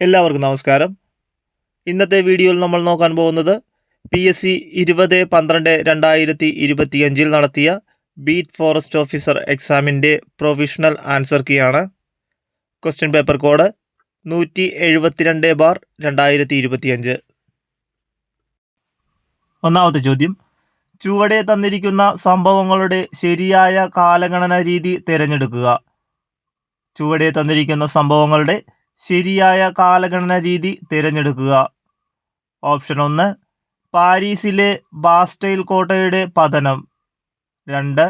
എല്ലാവർക്കും നമസ്കാരം. ഇന്നത്തെ വീഡിയോയിൽ നമ്മൾ നോക്കാൻ പോകുന്നത് PSC 20-12-2025 നടത്തിയ ബീറ്റ് ഫോറസ്റ്റ് ഓഫീസർ എക്സാമിൻ്റെ പ്രൊവിഷണൽ ആൻസർ കീയാണ്. Question paper code 172/2025. ഒന്നാമത്തെ ചോദ്യം, ചുവടെ തന്നിരിക്കുന്ന സംഭവങ്ങളുടെ ശരിയായ കാലഗണന രീതി തിരഞ്ഞെടുക്കുക. ചുവടെ തന്നിരിക്കുന്ന സംഭവങ്ങളുടെ ശരിയായ കാലഗണന രീതി തിരഞ്ഞെടുക്കുക. ഓപ്ഷൻ 1 പാരീസിലെ ബാസ്റ്റൈൽ കോട്ടയുടെ പതനം. 2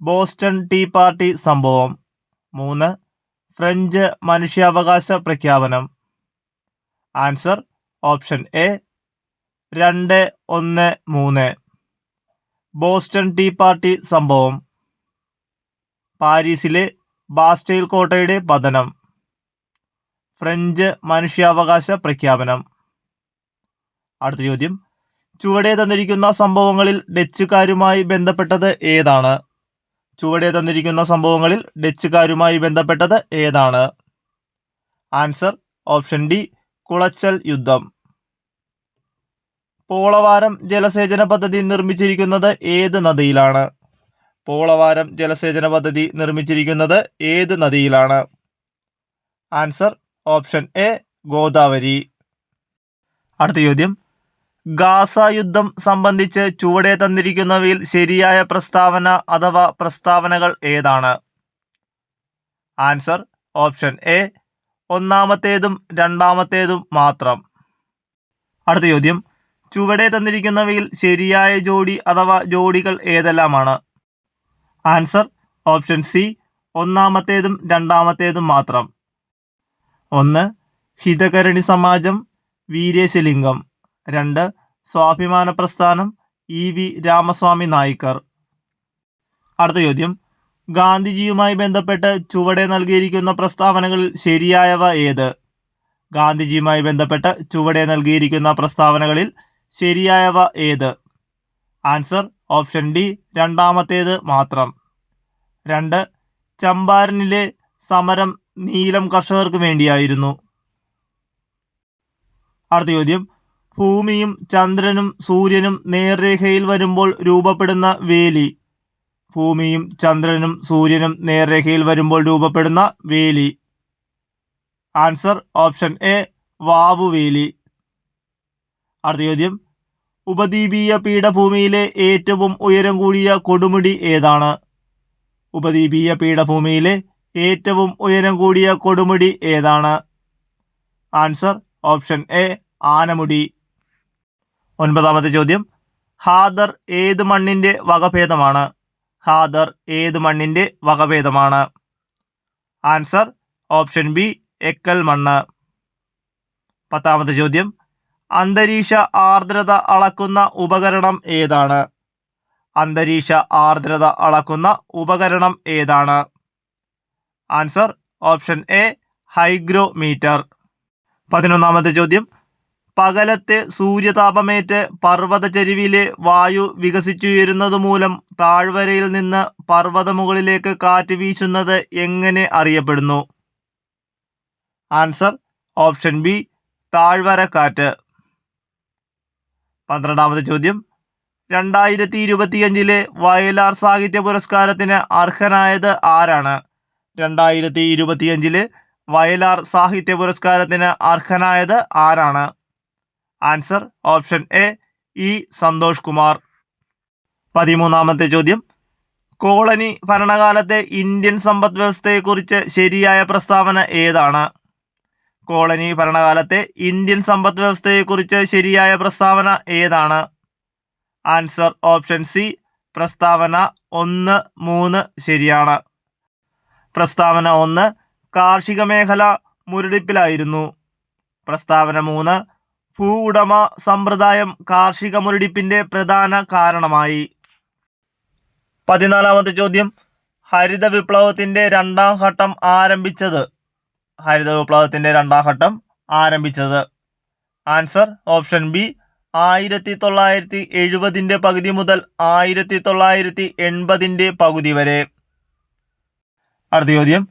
ബോസ്റ്റൺ ടീ പാർട്ടി സംഭവം. 3 ഫ്രഞ്ച് മനുഷ്യാവകാശ പ്രഖ്യാപനം. Answer option A 2, 1, 3. Boston tea party സംഭവം, പാരീസിലെ ബാസ്റ്റൈൽ കോട്ടയുടെ പതനം, ഫ്രഞ്ച് മനുഷ്യാവകാശ പ്രഖ്യാപനം. അടുത്ത ചോദ്യം, ചുവടെ തന്നിരിക്കുന്ന സംഭവങ്ങളിൽ ഡച്ചുകാരുമായി ബന്ധപ്പെട്ടത് ഏതാണ്? ചുവടെ തന്നിരിക്കുന്ന സംഭവങ്ങളിൽ ഡച്ചുകാരുമായി ബന്ധപ്പെട്ടത് ഏതാണ്? ആൻസർ ഓപ്ഷൻ ഡി കുളച്ചൽ യുദ്ധം. പോളവാരം ജലസേചന പദ്ധതി നിർമ്മിച്ചിരിക്കുന്നത് ഏത് നദിയിലാണ്? പോളവാരം ജലസേചന പദ്ധതി നിർമ്മിച്ചിരിക്കുന്നത് ഏത് നദിയിലാണ്? Answer option A Godavari. അടുത്ത ചോദ്യം, ഗാസ യുദ്ധം സംബന്ധിച്ച് ചുവടെ തന്നിരിക്കുന്നവയിൽ ശരിയായ പ്രസ്താവന അഥവാ പ്രസ്താവനകൾ ഏതാണ്? ആൻസർ ഓപ്ഷൻ എ ഒന്നാമത്തേതും രണ്ടാമത്തേതും മാത്രം. അടുത്ത ചോദ്യം, ചുവടെ തന്നിരിക്കുന്നവയിൽ ശരിയായ ജോഡി അഥവാ ജോഡികൾ ഏതെല്ലാമാണ്? ആൻസർ ഓപ്ഷൻ സി ഒന്നാമത്തേതും രണ്ടാമത്തേതും മാത്രം. 1 ഹിതകരണി സമാജം വീരേശലിംഗം. 2 സ്വാഭിമാന പ്രസ്ഥാനം EV രാമസ്വാമി നായ്ക്കർ. അടുത്ത ചോദ്യം, ഗാന്ധിജിയുമായി ബന്ധപ്പെട്ട് ചുവടെ നൽകിയിരിക്കുന്ന പ്രസ്താവനകളിൽ ശരിയായവ ഏത്? ഗാന്ധിജിയുമായി ബന്ധപ്പെട്ട് ചുവടെ നൽകിയിരിക്കുന്ന പ്രസ്താവനകളിൽ ശരിയായവ ഏത്? ആൻസർ ഓപ്ഷൻ ഡി രണ്ടാമത്തേത് മാത്രം. 2 ചമ്പാരനിലെ സമരം നീലം കർഷകർക്ക് വേണ്ടിയായിരുന്നു. അടുത്ത ചോദ്യം, ഭൂമിയും ചന്ദ്രനും സൂര്യനും നേർരേഖയിൽ വരുമ്പോൾ രൂപപ്പെടുന്ന വേലി. ഭൂമിയും ചന്ദ്രനും സൂര്യനും നേർരേഖയിൽ വരുമ്പോൾ രൂപപ്പെടുന്ന വേലി. ആൻസർ ഓപ്ഷൻ എ വാവുവേലി. അടുത്ത ചോദ്യം, ഉപദ്വീപീയ പീഠഭൂമിയിലെ ഏറ്റവും ഉയരം കൂടിയ കൊടുമുടി ഏതാണ്? ഉപദ്വീപീയ പീഠഭൂമിയിലെ ഏറ്റവും ഉയരം കൂടിയ കൊടുമുടി ഏതാണ്? Answer option A Anamudi. 9ാമത്തെ ചോദ്യം, ഹാദർ ഏത് മണ്ണിൻ്റെ വകഭേദമാണ്? ഹാദർ ഏത് മണ്ണിൻ്റെ വകഭേദമാണ്? ആൻസർ ഓപ്ഷൻ ബി എക്കൽ മണ്ണ്. 10ാമത്തെ ചോദ്യം, അന്തരീക്ഷ ആർദ്രത അളക്കുന്ന ഉപകരണം ഏതാണ്? അന്തരീക്ഷ ആർദ്രത അളക്കുന്ന ഉപകരണം ഏതാണ്? Answer option A hygrometer. 11ാമത്തെ ചോദ്യം, പകലത്തെ സൂര്യതാപമേറ്റ് പർവ്വതചരിവിലെ വായു വികസിച്ചുയരുന്നത് മൂലം താഴ്വരയിൽ നിന്ന് പർവ്വതമുകളിലേക്ക് കാറ്റ് വീശുന്നത് എങ്ങനെ അറിയപ്പെടുന്നു? ആൻസർ ഓപ്ഷൻ ബി താഴ്വരക്കാറ്റ്. 12ാമത്തെ ചോദ്യം, 2025 വയലാർ സാഹിത്യ പുരസ്കാരത്തിന് അർഹനായത് ആരാണ്? 2025 വയലാർ സാഹിത്യ പുരസ്കാരത്തിന് അർഹനായത് ആരാണ്? Answer option A E Santhosh Kumar. 13ാമത്തെ ചോദ്യം, കോളനി ഭരണകാലത്തെ ഇന്ത്യൻ സമ്പദ് വ്യവസ്ഥയെക്കുറിച്ച് ശരിയായ പ്രസ്താവന ഏതാണ്? കോളനി ഭരണകാലത്തെ ഇന്ത്യൻ സമ്പദ് വ്യവസ്ഥയെക്കുറിച്ച് ശരിയായ പ്രസ്താവന ഏതാണ്? ആൻസർ ഓപ്ഷൻ സി പ്രസ്താവന 1, 3 ശരിയാണ്. പ്രസ്താവന 1 കാർഷിക മേഖല മുരടിപ്പിലായിരുന്നു. പ്രസ്താവന 3 ഭൂ ഉടമ സമ്പ്രദായം കാർഷിക മുരടിപ്പിൻ്റെ പ്രധാന കാരണമായി. 14ാമത്തെ ചോദ്യം, ഹരിത വിപ്ലവത്തിൻ്റെ രണ്ടാം ഘട്ടം ആരംഭിച്ചത്? ഹരിത വിപ്ലവത്തിൻ്റെ രണ്ടാം ഘട്ടം ആരംഭിച്ചത്. ആൻസർ ഓപ്ഷൻ ബി 1970 പകുതി മുതൽ 1980 പകുതി വരെ. അടുത്ത ചോദ്യം,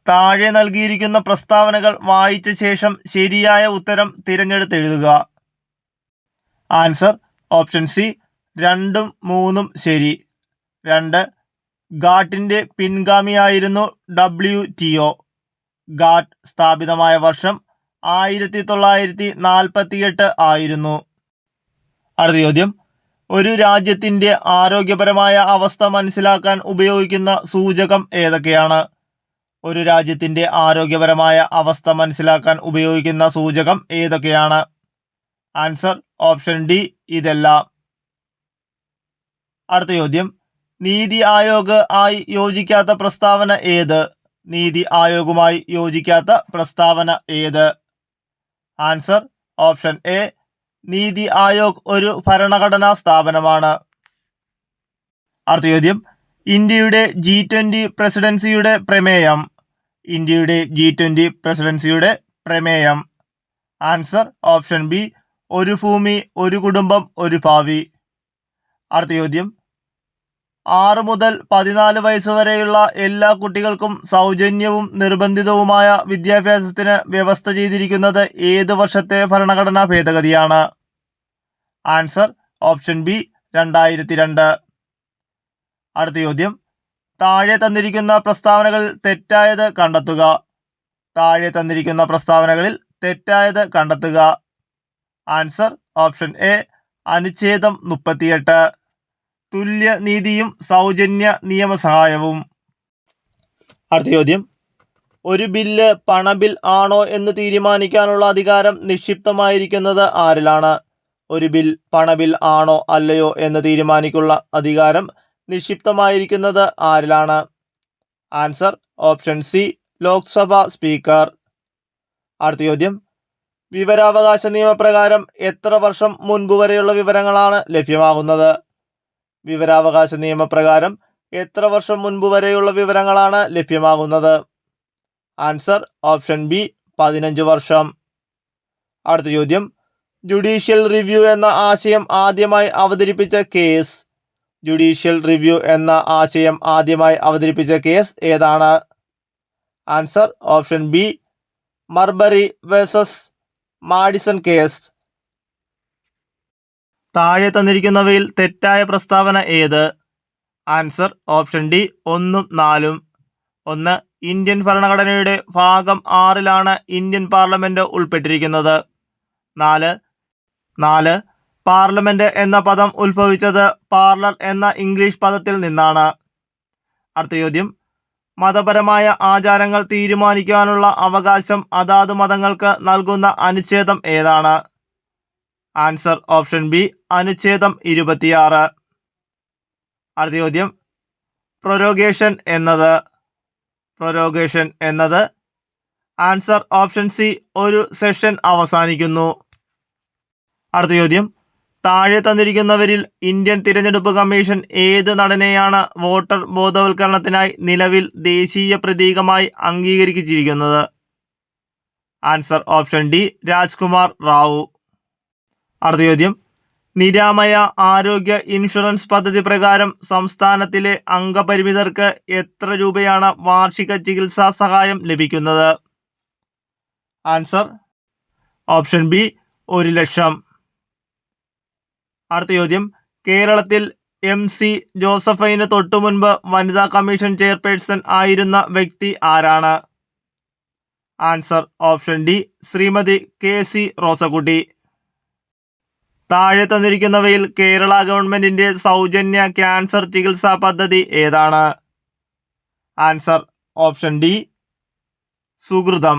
താഴെ നൽകിയിരിക്കുന്ന പ്രസ്താവനകൾ വായിച്ച ശേഷം ശരിയായ ഉത്തരം തിരഞ്ഞെടുത്തെഴുതുക. ആൻസർ ഓപ്ഷൻ സി 2ഉം 3ഉം ശരി. 2. ഗാട്ടിന്റെ പിൻഗാമിയായിരുന്നു WTO. ഗാട്ട് സ്ഥാപിതമായ വർഷം 1948 ആയിരുന്നു. അടുത്ത ചോദ്യം. ഒരു രാജ്യത്തിന്റെ ആരോഗ്യപരമായ അവസ്ഥ മനസ്സിലാക്കാൻ ഉപയോഗിക്കുന്ന സൂചകം ഏതൊക്കെയാണ്? ഒരു രാജ്യത്തിന്റെ ആരോഗ്യപരമായ അവസ്ഥ മനസ്സിലാക്കാൻ ഉപയോഗിക്കുന്ന സൂചകം ഏതൊക്കെയാണ്? ആൻസർ ഓപ്ഷൻ ഡി ഇതെല്ലാം. അടുത്ത ചോദ്യം. നീതി ആയോഗ് ആയി യോജിക്കാത്ത പ്രസ്താവന ഏത്? നീതി ആയോഗുമായി യോജിക്കാത്ത പ്രസ്താവന ഏത്? Answer option A NITI Aayog ഒരു ഭരണഘടനാ സ്ഥാപനമാണ്. അടുത്ത ചോദ്യം. ഇന്ത്യയുടെ G20 പ്രസിഡൻസിയുടെ പ്രമേയം. ഇന്ത്യയുടെ G20 പ്രസിഡൻസിയുടെ പ്രമേയം. ആൻസർ ഓപ്ഷൻ ബി ഒരു ഭൂമി, ഒരു കുടുംബം, ഒരു ഭാവി. അടുത്ത ചോദ്യം. 6 മുതൽ 14 വയസ്സുവരെയുള്ള എല്ലാ കുട്ടികൾക്കും സൗജന്യവും നിർബന്ധിതവുമായ വിദ്യാഭ്യാസത്തിന് വ്യവസ്ഥ ചെയ്തിരിക്കുന്നത് ഏത് വർഷത്തെ ഭരണഘടനാ ഭേദഗതിയാണ്? Answer option B 2002. അടുത്ത ചോദ്യം. താഴെ തന്നിരിക്കുന്ന പ്രസ്താവനകളിൽ തെറ്റായത് കണ്ടെത്തുക. താഴെ തന്നിരിക്കുന്ന പ്രസ്താവനകളിൽ തെറ്റായത് കണ്ടെത്തുക. ആൻസർ ഓപ്ഷൻ എ അനുച്ഛേദം 38. തുല്യ നീതിയും സൗജന്യ നിയമസഹായവും. അടുത്ത ചോദ്യം. ഒരു ബില്ല് പണബിൽ ആണോ എന്ന് തീരുമാനിക്കാനുള്ള അധികാരം നിക്ഷിപ്തമായിരിക്കുന്നത് ആരിലാണ്? ഒരു ബിൽ പണബിൽ ആണോ അല്ലയോ എന്ന് തീരുമാനിക്കാനുള്ള അധികാരം നിക്ഷിപ്തമായിരിക്കുന്നത് ആരിലാണ്? Answer option C Lok Sabha speaker. അടുത്ത ചോദ്യം. വിവരാവകാശ നിയമപ്രകാരം എത്ര വർഷം മുൻപ് വരെയുള്ള വിവരങ്ങളാണ് ലഭ്യമാകുന്നത്? വിവരാവകാശ നിയമപ്രകാരം എത്ര വർഷം മുൻപ് വരെയുള്ള വിവരങ്ങളാണ് ലഭ്യമാകുന്നത്? ആൻസർ ഓപ്ഷൻ ബി 15 വർഷം. അടുത്ത ചോദ്യം. ജുഡീഷ്യൽ റിവ്യൂ എന്ന ആശയം ആദ്യമായി അവതരിപ്പിച്ച കേസ്. ജുഡീഷ്യൽ റിവ്യൂ എന്ന ആശയം ആദ്യമായി അവതരിപ്പിച്ച കേസ് ഏതാണ്? Answer option B Marbury versus Madison case. താഴെ തന്നിരിക്കുന്നവയിൽ തെറ്റായ പ്രസ്താവന ഏത്? ആൻസർ ഓപ്ഷൻ ഡി 1ഉം 4ഉം. 1. ഇന്ത്യൻ ഭരണഘടനയുടെ ഭാഗം 6ലാണ് ഇന്ത്യൻ പാർലമെന്റ് ഉൾപ്പെട്ടിരിക്കുന്നത്. 4. പാർലമെന്റ് എന്ന പദം ഉത്ഭവിച്ചത് പാർലർ എന്ന ഇംഗ്ലീഷ് പദത്തിൽ നിന്നാണ്. അടുത്ത ചോദ്യം. മതപരമായ ആചാരങ്ങൾ തീരുമാനിക്കാനുള്ള അവകാശം അതാത് മതങ്ങൾക്ക് നൽകുന്ന അനുച്ഛേദം ഏതാണ്? ആൻസർ ഓപ്ഷൻ ബി അനുച്ഛേദം 26. അടുത്ത ചോദ്യം. പ്രൊരോഗേഷൻ എന്നത്. ആൻസർ ഓപ്ഷൻ സി ഒരു സെഷൻ അവസാനിക്കുന്നു. അടുത്ത ചോദ്യം. താഴെ തന്നിരിക്കുന്നവരിൽ ഇന്ത്യൻ തിരഞ്ഞെടുപ്പ് കമ്മീഷൻ ഏത് നടനെയാണ് വോട്ടർ ബോധവൽക്കരണത്തിനായി നിലവിൽ ദേശീയ പ്രതീകമായി അംഗീകരിച്ചിരിക്കുന്നത്? Answer option D Rajkumar Rao. അടുത്ത ചോദ്യം. നിരാമയ ആരോഗ്യ ഇൻഷുറൻസ് പദ്ധതി പ്രകാരം സംസ്ഥാനത്തിലെ അംഗപരിമിതർക്ക് എത്ര രൂപയാണ് വാർഷിക ചികിത്സാ സഹായം ലഭിക്കുന്നത്? ആൻസർ ഓപ്ഷൻ ബി 1 ലക്ഷം. അടുത്ത ചോദ്യം. കേരളത്തിൽ MC ജോസഫൈന് തൊട്ടുമുൻപ് വനിതാ കമ്മീഷൻ ചെയർപേഴ്സൺ ആയിരുന്ന വ്യക്തി ആരാണ്? Answer option D Shrimati KC Rosakutty. താഴെ തന്നിരിക്കുന്നവയിൽ കേരള ഗവൺമെന്റിന്റെ സൗജന്യ ക്യാൻസർ ചികിത്സാ പദ്ധതി ഏതാണ്? Answer option D Sukrutham.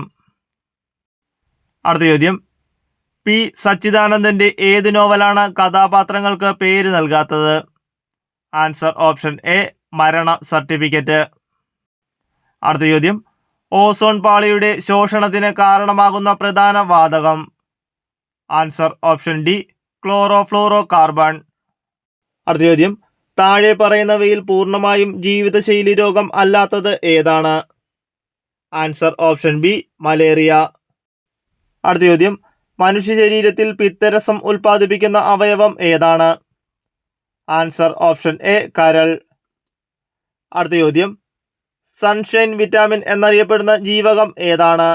അടുത്ത ചോദ്യം. P. സച്ചിദാനന്ദന്റെ ഏത് നോവലാണ് കഥാപാത്രങ്ങൾക്ക് പേര് നൽകാത്തത്? Answer option A Marana certificate. അടുത്ത ചോദ്യം. ഓസോൺ പാളിയുടെ ശോഷണത്തിന് കാരണമാകുന്ന പ്രധാന വാതകം? Answer option D chlorofluorocarbon. അടുത്ത ചോദ്യം. താഴെ പറയുന്നവയിൽ പൂർണ്ണമായും ജീവിതശൈലി രോഗം അല്ലാത്തത് ഏതാണ്? Answer option B malaria. അടുത്ത ചോദ്യം. മനുഷ്യ ശരീരത്തിൽ പിത്തരസം ഉൽപ്പാദിപ്പിക്കുന്ന അവയവം ഏതാണ്? ആൻസർ ഓപ്ഷൻ എ കരൾ. അടുത്ത ചോദ്യം. സൺഷൈൻ വിറ്റാമിൻ എന്നറിയപ്പെടുന്ന ജീവകം ഏതാണ്?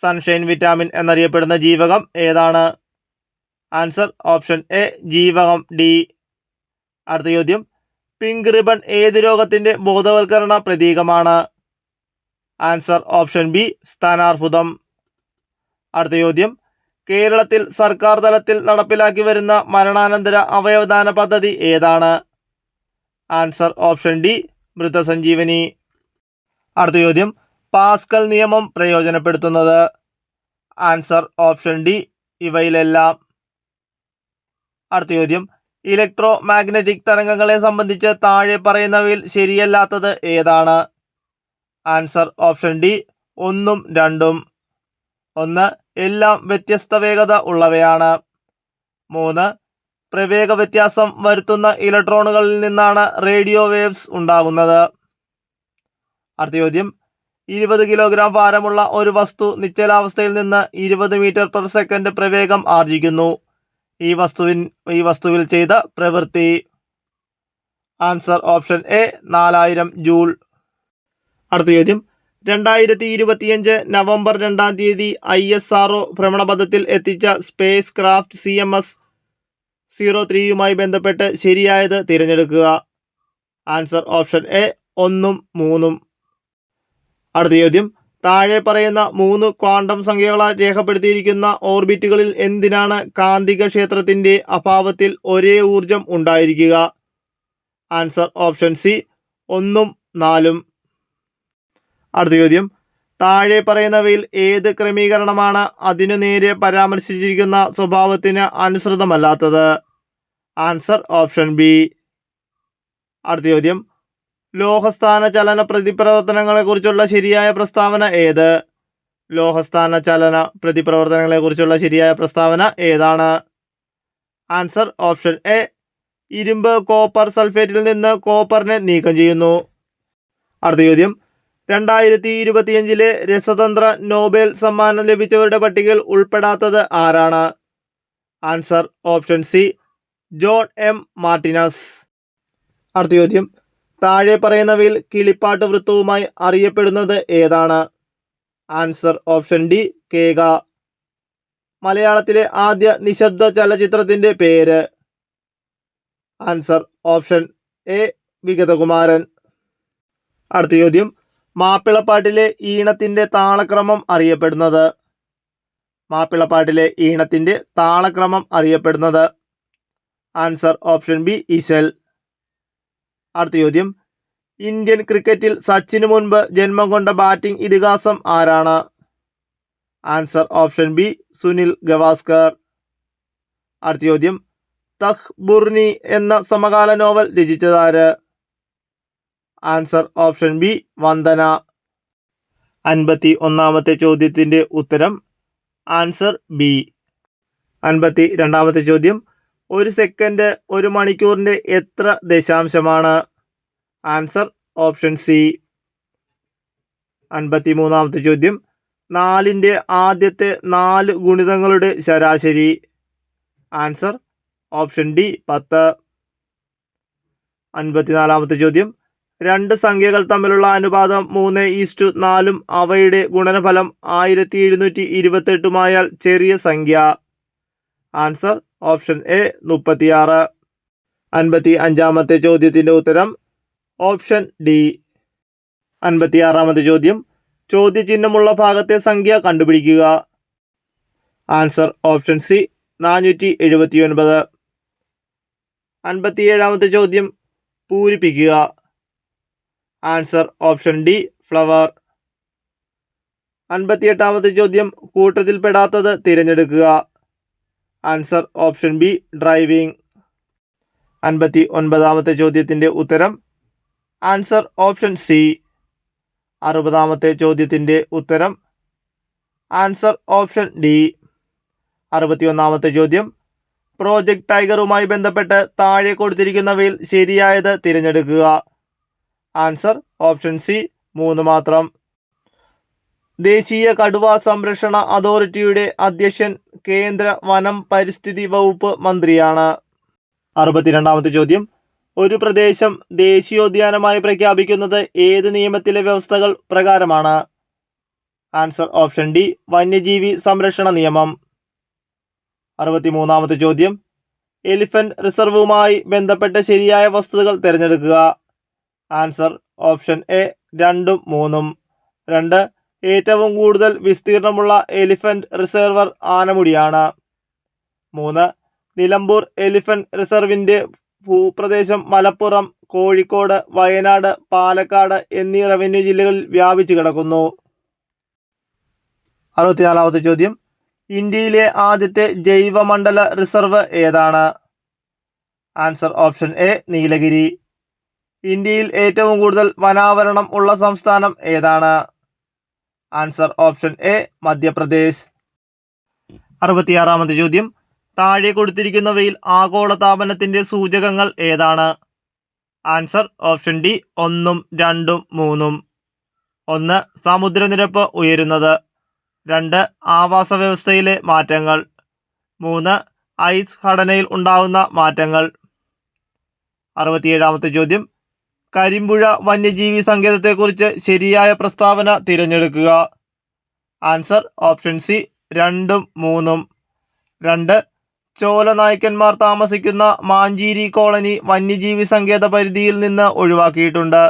സൺഷൈൻ വിറ്റാമിൻ എന്നറിയപ്പെടുന്ന ജീവകം ഏതാണ്? ആൻസർ ഓപ്ഷൻ എ ജീവകം ഡി. അടുത്ത ചോദ്യം, പിങ്ക് റിബൺ ഏത് രോഗത്തിന്റെ ബോധവൽക്കരണ പ്രതീകമാണ്? ആൻസർ ഓപ്ഷൻ ബി സ്ഥാനാർബുദം. അടുത്ത ചോദ്യം, കേരളത്തിൽ സർക്കാർ തലത്തിൽ നടപ്പിലാക്കി വരുന്ന മരണാനന്തര അവയവദാന പദ്ധതി ഏതാണ്? Answer option D Mrithasanjeevani. അടുത്ത ചോദ്യം, പാസ്കൽ നിയമം പ്രയോജനപ്പെടുത്തുന്നത്? ആൻസർ ഓപ്ഷൻ ഡി ഇവയിലെല്ലാം. അടുത്ത ചോദ്യം, ഇലക്ട്രോ മാഗ്നറ്റിക് തരംഗങ്ങളെ സംബന്ധിച്ച് താഴെ പറയുന്നവയിൽ ശരിയല്ലാത്തത് ഏതാണ്? ആൻസർ ഓപ്ഷൻ ഡി 1ഉം 2ഉം. 1. എല്ലാം വ്യത്യസ്ത വേഗത ഉള്ളവയാണ്. 3. പ്രവേഗ വ്യത്യാസം വരുത്തുന്ന ഇലക്ട്രോണുകളിൽ നിന്നാണ് റേഡിയോ വേവ്സ് ഉണ്ടാകുന്നത്. അടുത്ത ചോദ്യം, 20 കിലോഗ്രാം ഭാരമുള്ള ഒരു വസ്തു നിശ്ചലാവസ്ഥയിൽ നിന്ന് 20 മീറ്റർ പെർ സെക്കൻഡ് പ്രവേഗം ആർജിക്കുന്നു. ഈ വസ്തുവിൽ ചെയ്ത പ്രവൃത്തി? Answer option A 4000 joule. അടുത്ത ചോദ്യം, 2025 നവംബർ 2-ാം തീയതി ISRO ഭ്രമണപഥത്തിൽ എത്തിച്ച സ്പേസ് ക്രാഫ്റ്റ് CMS-03 ബന്ധപ്പെട്ട് ശരിയായത് തിരഞ്ഞെടുക്കുക. ആൻസർ ഓപ്ഷൻ എ 1ഉം 3ഉം. അടുത്ത ചോദ്യം, താഴെ പറയുന്ന 3 ക്വാണ്ടം സംഖ്യകളാൽ രേഖപ്പെടുത്തിയിരിക്കുന്ന ഓർബിറ്റുകളിൽ എന്തിനാണ് കാന്തിക ക്ഷേത്രത്തിന്റെ അഭാവത്തിൽ ഒരേ ഊർജം ഉണ്ടായിരിക്കുക? ആൻസർ ഓപ്ഷൻ സി 1ഉം 4ഉം. അടുത്ത ചോദ്യം, താഴെ പറയുന്നവയിൽ ഏത് ക്രമീകരണമാണ് അതിനു നേരെ പരാമർശിച്ചിരിക്കുന്ന സ്വഭാവത്തിന് അനുസൃതമല്ലാത്തത്? Answer option B. അടുത്ത ചോദ്യം, ലോഹസ്ഥാന ചലന പ്രതിപ്രവർത്തനങ്ങളെക്കുറിച്ചുള്ള ശരിയായ പ്രസ്താവന ഏത്? ലോഹസ്ഥാന ചലന പ്രതിപ്രവർത്തനങ്ങളെക്കുറിച്ചുള്ള ശരിയായ പ്രസ്താവന ഏതാണ്? ആൻസർ ഓപ്ഷൻ എ ഇരുമ്പ് കോപ്പർ സൾഫേറ്റിൽ നിന്ന് കോപ്പറിനെ നീക്കം ചെയ്യുന്നു. അടുത്ത ചോദ്യം, 2025 രസതന്ത്ര നോബൽ സമ്മാനം ലഭിച്ചവരുടെ പട്ടികയിൽ ഉൾപ്പെടാത്തത് ആരാണ്? Answer option C John M Martinis. അടുത്ത ചോദ്യം, താഴെ പറയുന്നവയിൽ കിളിപ്പാട്ട് വൃത്തവുമായി അറിയപ്പെടുന്നത് ഏതാണ്? ആൻസർ ഓപ്ഷൻ ഡി കേക. മലയാളത്തിലെ ആദ്യ നിശബ്ദ ചലച്ചിത്രത്തിന്റെ പേര്? Answer option A Vigathakumaran. അടുത്ത ചോദ്യം, മാപ്പിളപ്പാട്ടിലെ ഈണത്തിന്റെ താളക്രമം അറിയപ്പെടുന്നത്? മാപ്പിളപ്പാട്ടിലെ ഈണത്തിന്റെ താളക്രമം അറിയപ്പെടുന്നത്? ആൻസർ ഓപ്ഷൻ ബി ഇശൽ. അടുത്ത ചോദ്യം, ഇന്ത്യൻ ക്രിക്കറ്റിൽ സച്ചിന് മുൻപ് ജന്മം കൊണ്ട ബാറ്റിംഗ് ഇതിഹാസം ആരാണ്? Answer option B Sunil Gavaskar. അടുത്ത ചോദ്യം, തഹ് ബുർനി എന്ന സമകാല നോവൽ രചിച്ചതാര്? Answer option B Vandana. 51ാമത്തെ ചോദ്യത്തിന്റെ ഉത്തരം ആൻസർ ബി. 52ാമത്തെ ചോദ്യം, ഒരു സെക്കൻഡ് ഒരു മണിക്കൂറിന്റെ എത്ര ദശാംശമാണ്? Answer option C. 53ാമത്തെ ചോദ്യം, 4ന്റെ ആദ്യത്തെ 4 ഗുണിതങ്ങളുടെ ശരാശരി? Answer option D 10. 54ാമത്തെ ചോദ്യം, 2 സംഖ്യകൾ തമ്മിലുള്ള അനുപാതം 3:4 അവയുടെ ഗുണനഫലം 1728 ചെറിയ സംഖ്യ? Answer option A 36. 55ാമത്തെ ചോദ്യത്തിന്റെ ഉത്തരം ഓപ്ഷൻ ഡി. 56ാമത്തെ ചോദ്യം, ചോദ്യചിഹ്നമുള്ള ഭാഗത്തെ സംഖ്യ കണ്ടുപിടിക്കുക. Answer option C 479. 57ാമത്തെ ചോദ്യം, പൂരിപ്പിക്കുക. Answer option D flower. 58ാമത്തെ ചോദ്യം, കൂട്ടത്തിൽപ്പെടാത്തത് തിരഞ്ഞെടുക്കുക. Answer option B driving. 59ാമത്തെ ചോദ്യത്തിന്റെ ഉത്തരം ആൻസർ ഓപ്ഷൻ സി. 60ാമത്തെ ചോദ്യത്തിന്റെ ഉത്തരം ആൻസർ ഓപ്ഷൻ ഡി. 61ാമത്തെ ചോദ്യം, പ്രോജക്റ്റ് ടൈഗറുമായി ബന്ധപ്പെട്ട് താഴെ കൊടുത്തിരിക്കുന്നവയിൽ ശരിയായത് തിരഞ്ഞെടുക്കുക. ആൻസർ ഓപ്ഷൻ സി 3 മാത്രം. ദേശീയ കടുവ സംരക്ഷണ അതോറിറ്റിയുടെ അധ്യക്ഷൻ കേന്ദ്ര വനം പരിസ്ഥിതി വകുപ്പ് മന്ത്രിയാണ്. 62ാമത്തെ ചോദ്യം, ഒരു പ്രദേശം ദേശീയോദ്യാനമായി പ്രഖ്യാപിക്കുന്നത് ഏത് നിയമത്തിലെ വ്യവസ്ഥകൾ പ്രകാരമാണ്? ആൻസർ ഓപ്ഷൻ ഡി വന്യജീവി സംരക്ഷണ നിയമം. 63-ാമത്തെ ചോദ്യം. എലിഫന്റ് റിസർവുമായി ബന്ധപ്പെട്ട ശരിയായ വസ്തുതകൾ തിരഞ്ഞെടുക്കുക. ആൻസർ ഓപ്ഷൻ എ 2ഉം 3ഉം. 2. ഏറ്റവും കൂടുതൽ വിസ്തീർണമുള്ള എലിഫന്റ് റിസർവർ ആനമുടിയാണ്. 3. നിലമ്പൂർ എലിഫന്റ് റിസർവിന്റെ ഭൂപ്രദേശം മലപ്പുറം, കോഴിക്കോട്, വയനാട്, പാലക്കാട് എന്നീ റവന്യൂ ജില്ലകളിൽ വ്യാപിച്ചു കിടക്കുന്നു. 64-ാമത്തെ ചോദ്യം. ഇന്ത്യയിലെ ആദ്യത്തെ ജൈവമണ്ഡല റിസർവ് ഏതാണ്? Answer option A Nilgiri. ഇന്ത്യയിൽ ഏറ്റവും കൂടുതൽ വനാവരണം ഉള്ള സംസ്ഥാനം ഏതാണ്? Answer option A Madhya Pradesh. 66-ാമത്തെ ചോദ്യം. താഴെ കൊടുത്തിരിക്കുന്നവയിൽ ആഗോളതാപനത്തിന്റെ സൂചകങ്ങൾ ഏതാണ്? ആൻസർ ഓപ്ഷൻ ഡി 1ഉം 2ഉം 3ഉം. 1. സമുദ്രനിരപ്പ് ഉയരുന്നത്. 2. ആവാസ വ്യവസ്ഥയിലെ മാറ്റങ്ങൾ. 3. ഐസ് ഘടനയിൽ ഉണ്ടാകുന്ന മാറ്റങ്ങൾ. 67-ാമത്തെ ചോദ്യം. കരിമ്പുഴ വന്യജീവി സങ്കേതത്തെക്കുറിച്ച് ശരിയായ പ്രസ്താവന തിരഞ്ഞെടുക്കുക. ആൻസർ ഓപ്ഷൻ സി 2ഉം 3ഉം. 2. ചോലനായ്ക്കന്മാർ താമസിക്കുന്ന മാഞ്ചേരി കോളനി വന്യജീവി സങ്കേത പരിധിയിൽ നിന്ന് ഒഴിവാക്കിയിട്ടുണ്ട്.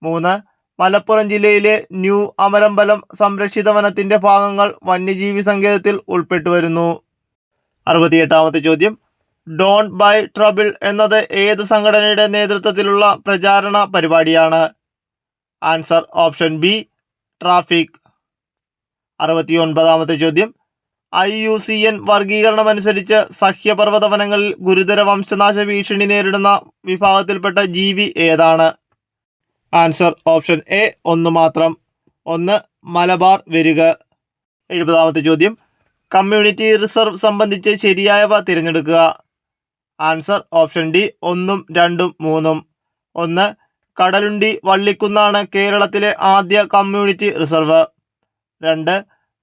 3. മലപ്പുറം ജില്ലയിലെ ന്യൂ അമരമ്പലം സംരക്ഷിത വനത്തിന്റെ ഭാഗങ്ങൾ വന്യജീവി സങ്കേതത്തിൽ ഉൾപ്പെട്ടുവരുന്നു. 68-ാമത്തെ ചോദ്യം. ഡോണ്ട് ബൈ ട്രബിൾ എന്നത് ഏത് സംഘടനയുടെ നേതൃത്വത്തിലുള്ള പ്രചാരണ പരിപാടിയാണ്? Answer option B traffic. 69-ാമത്തെ ചോദ്യം. IUCN വർഗീകരണമനുസരിച്ച് സഹ്യപർവ്വത വനങ്ങളിൽ ഗുരുതര വംശനാശ ഭീഷണി നേരിടുന്ന വിഭാഗത്തിൽപ്പെട്ട ജീവി ഏതാണ്? ആൻസർ ഓപ്ഷൻ എ 1 മാത്രം. 1. മലബാർ വെരുക്. 70-ാമത്തെ ചോദ്യം. കമ്മ്യൂണിറ്റി റിസർവ് സംബന്ധിച്ച് ശരിയായവ തിരഞ്ഞെടുക്കുക. ആൻസർ ഓപ്ഷൻ ഡി 1ഉം 2ഉം 3ഉം. 1. കടലുണ്ടി വള്ളിക്കുന്നാണ് കേരളത്തിലെ ആദ്യ കമ്മ്യൂണിറ്റി റിസർവ്. 2.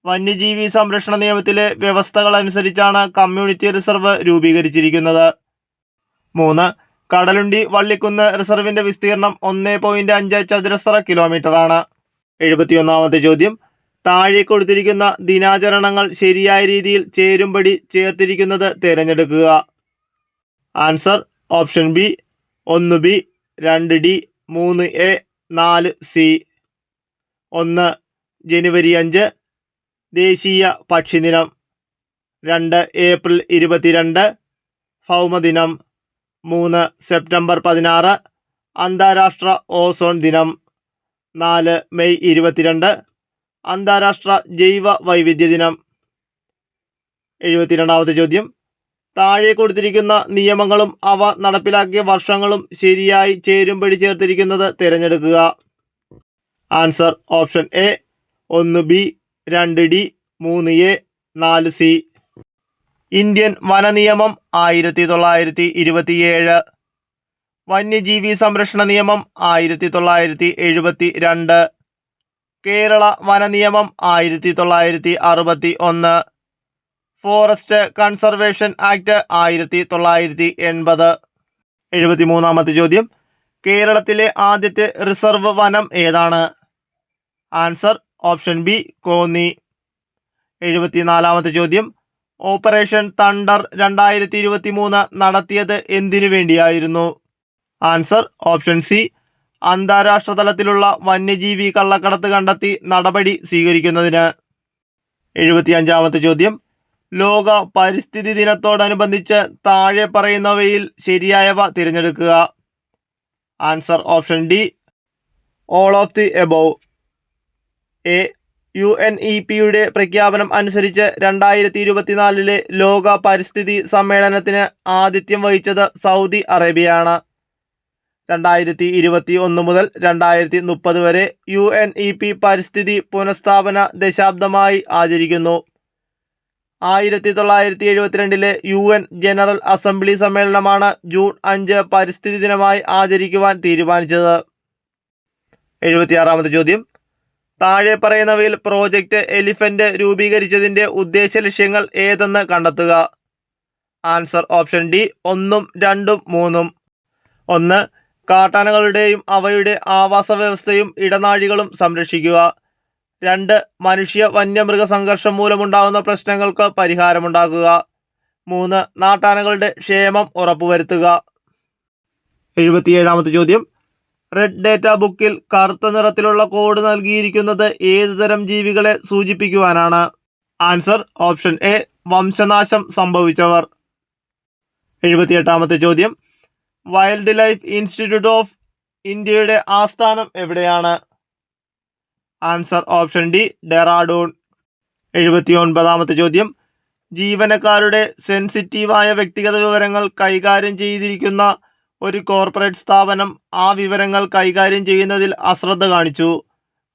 വന്യജീവി സംരക്ഷണ നിയമത്തിലെ വ്യവസ്ഥകൾ അനുസരിച്ചാണ് കമ്മ്യൂണിറ്റി റിസർവ് രൂപീകരിച്ചിരിക്കുന്നത്. 3. കടലുണ്ടി വള്ളിക്കുന്ന് റിസർവിന്റെ വിസ്തീർണം 1.5 ചതുരശ്ര കിലോമീറ്ററാണ്. 71-ാമത്തെ ചോദ്യം. താഴെ കൊടുത്തിരിക്കുന്ന ദിനാചരണങ്ങൾ ശരിയായ രീതിയിൽ ചേരുംപടി ചേർത്തിരിക്കുന്നത് തിരഞ്ഞെടുക്കുക. Answer option B 1B, 2D, 3A, 4C. 1. ജനുവരി 5 ദേശീയ പക്ഷിദിനം. 2. ഏപ്രിൽ 22 ഭൗമദിനം. 3. സെപ്റ്റംബർ 16 അന്താരാഷ്ട്ര ഓസോൺ ദിനം. 4. മെയ് 22 അന്താരാഷ്ട്ര ജൈവ വൈവിധ്യ ദിനം. 72-ാമത്തെ ചോദ്യം. താഴെ കൊടുത്തിരിക്കുന്ന നിയമങ്ങളും അവ നടപ്പിലാക്കിയ വർഷങ്ങളും ശരിയായി ചേരുംപടി ചേർത്തിരിക്കുന്നത് തിരഞ്ഞെടുക്കുക. Answer option A 1B, 2D, 3A, 4C. Indian വനനിയമം 1927. വന്യജീവി സംരക്ഷണ നിയമം 1972. കേരള വനനിയമം 1961. Forest conservation act 1980. 73-ാമത്തെ ചോദ്യം. കേരളത്തിലെ ആദ്യത്തെ റിസർവ് വനം ഏതാണ്? Answer option B Konni. 74-ാമത്തെ ചോദ്യം. ഓപ്പറേഷൻ തണ്ടർ 2023 നടത്തിയത് എന്തിനു വേണ്ടിയായിരുന്നു? ആൻസർ ഓപ്ഷൻ സി അന്താരാഷ്ട്ര തലത്തിലുള്ള വന്യജീവി കള്ളക്കടത്ത് കണ്ടെത്തി നടപടി സ്വീകരിക്കുന്നതിന്. 75-ാമത്തെ ചോദ്യം. ലോക പരിസ്ഥിതി ദിനത്തോടനുബന്ധിച്ച് താഴെ പറയുന്നവയിൽ ശരിയായവ തിരഞ്ഞെടുക്കുക. Answer option D all of the above. A. UNEPയുടെ പ്രഖ്യാപനം അനുസരിച്ച് 2024 ലോക പരിസ്ഥിതി സമ്മേളനത്തിന് ആതിഥ്യം വഹിച്ചത് സൗദി അറേബ്യയാണ്. 2021 മുതൽ 2030 വരെ UNEP പരിസ്ഥിതി പുനഃസ്ഥാപന ദശാബ്ദമായി ആചരിക്കുന്നു. 1972 UN ജനറൽ അസംബ്ലി സമ്മേളനമാണ് ജൂൺ 5 പരിസ്ഥിതി ദിനമായി ആചരിക്കുവാൻ തീരുമാനിച്ചത്. 76-ാമത്തെ ചോദ്യം. താഴെ പറയുന്നവയിൽ പ്രോജക്റ്റ് എലിഫന്റ് രൂപീകരിച്ചതിന്റെ ഉദ്ദേശ ലക്ഷ്യങ്ങൾ ഏതെന്ന് കണ്ടെത്തുക. ആൻസർ ഓപ്ഷൻ ഡി 1ഉം 2ഉം 3ഉം. 1. കാട്ടാനകളുടെയും അവയുടെ ആവാസ വ്യവസ്ഥയും ഇടനാഴികളും സംരക്ഷിക്കുക. 2. മനുഷ്യ വന്യമൃഗ സംഘർഷം മൂലമുണ്ടാകുന്ന പ്രശ്നങ്ങൾക്ക് പരിഹാരമുണ്ടാക്കുക. 3. നാട്ടാനകളുടെ ക്ഷേമം ഉറപ്പുവരുത്തുക. 77-ാമത്തെ ചോദ്യം. റെഡ് ഡേറ്റ ബുക്കിൽ കറുത്ത നിറത്തിലുള്ള കോഡ് നൽകിയിരിക്കുന്നത് ഏതുതരം ജീവികളെ സൂചിപ്പിക്കുവാനാണ്? ആൻസർ ഓപ്ഷൻ എ, വംശനാശം സംഭവിച്ചവർ. 78-ാമത്തെ ചോദ്യം. വൈൽഡ് ലൈഫ് ഇൻസ്റ്റിറ്റ്യൂട്ട് ഓഫ് ഇന്ത്യയുടെ ആസ്ഥാനം എവിടെയാണ്? Answer option D, Dehradun. 79-ാമത്തെ ചോദ്യം. ജീവനക്കാരുടെ സെൻസിറ്റീവായ വ്യക്തിഗത വിവരങ്ങൾ കൈകാര്യം ചെയ്തിരിക്കുന്ന ഒരു കോർപ്പറേറ്റ് സ്ഥാപനം ആ വിവരങ്ങൾ കൈകാര്യം ചെയ്യുന്നതിൽ അശ്രദ്ധ കാണിച്ചു.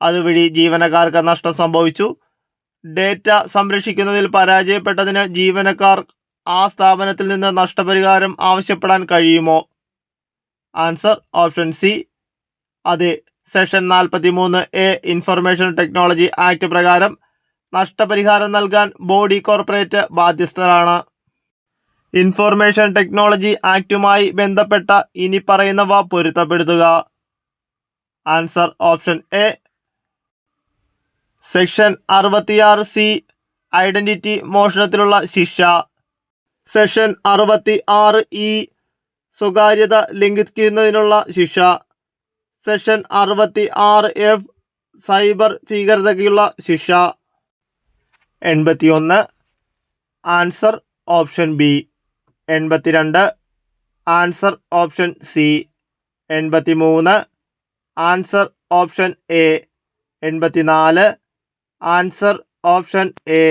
അതുവഴി ജീവനക്കാർക്ക് നഷ്ടം സംഭവിച്ചു. ഡേറ്റ സംരക്ഷിക്കുന്നതിൽ പരാജയപ്പെട്ടതിന് ജീവനക്കാർ ആ സ്ഥാപനത്തിൽ നിന്ന് നഷ്ടപരിഹാരം ആവശ്യപ്പെടാൻ കഴിയുമോ? ആൻസർ ഓപ്ഷൻ സി, അതെ. Section 43A information technology act പ്രകാരം നഷ്ടപരിഹാരം നൽകാൻ ബോഡി കോർപ്പറേറ്റ് ബാധ്യസ്ഥരാണ്. ഇൻഫർമേഷൻ ടെക്നോളജി ആക്ടുമായി ബന്ധപ്പെട്ട ഇനി പറയുന്നവ പൊരുത്തപ്പെടുത്തുക. Answer option A. Section 66C identity മോഷണത്തിലുള്ള ശിക്ഷ. സെക്ഷൻ 66E സ്വകാര്യത ലംഘിക്കുന്നതിനുള്ള ശിക്ഷ. സെക്ഷൻ 66F സൈബർ ഭീകരതയ്ക്കുള്ള ശിക്ഷ. 81 answer option B. 82 answer option C. 83 answer option A. 84 answer option A.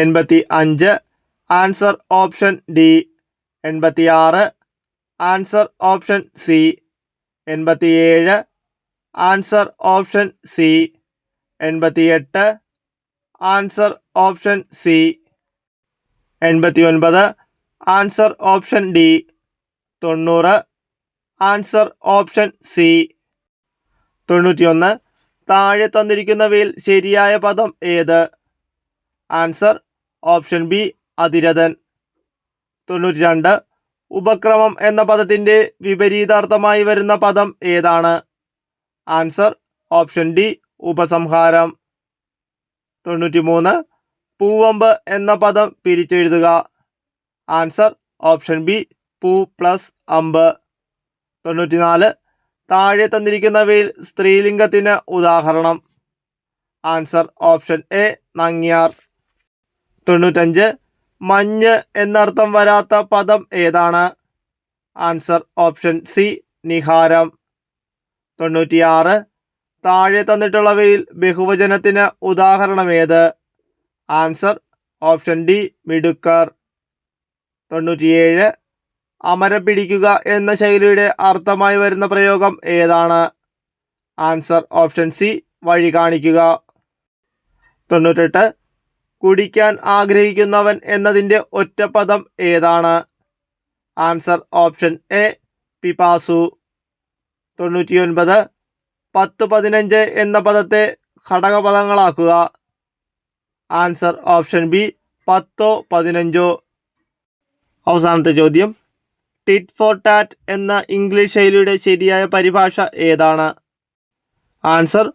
85 answer option D. 86 answer option C. 87 answer option C. 88 answer option C. 89 answer option D. 90 answer option C. 91 താഴെ തന്നിരിക്കുന്നവയിൽ ശരിയായ പദം ഏത്? Answer option B, അതിരഥൻ. 92 ഉപക്രമം എന്ന പദത്തിൻ്റെ വിപരീതാർത്ഥമായി വരുന്ന പദം ഏതാണ്? ആൻസർ ഓപ്ഷൻ ഡി, ഉപസംഹാരം. 93 പൂവമ്പ് എന്ന പദം പിരിച്ചെഴുതുക. ആൻസർ ഓപ്ഷൻ ബി, പൂ പ്ലസ് അമ്പ്. 94 താഴെ തന്നിരിക്കുന്നവയിൽ സ്ത്രീലിംഗത്തിന് ഉദാഹരണം. Answer option A, Nangiar. 95 മഞ്ഞ് എന്നർത്ഥം വരാത്ത പദം ഏതാണ്? ആൻസർ ഓപ്ഷൻ സി, നിഹാരം. 96 താഴെ തന്നിട്ടുള്ളവയിൽ ബഹുവചനത്തിന് ഉദാഹരണമേത്? ആൻസർ ഓപ്ഷൻ ഡി, മിടുക്കർ. 97 അമരം പിടിക്കുക എന്ന ശൈലിയുടെ അർത്ഥമായി വരുന്ന പ്രയോഗം ഏതാണ്? ആൻസർ ഓപ്ഷൻ സി, വഴി കാണിക്കുക. 98 കുടിക്കാൻ ആഗ്രഹിക്കുന്നവൻ എന്നതിൻ്റെ ഒറ്റപ്പദം ഏതാണ്? Answer option A, പിപാസു. 99 10, 15 എന്ന പദത്തെ ഘടകപദങ്ങളാക്കുക. Answer option B, 10, 15. അവസാനത്തെ ചോദ്യം. ടിറ്റ് ഫോർ ടാറ്റ് എന്ന ഇംഗ്ലീഷ് ശൈലിയുടെ ശരിയായ പരിഭാഷ ഏതാണ്? ആൻസർ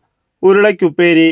ഉരുളയ്ക്കുപ്പേരി.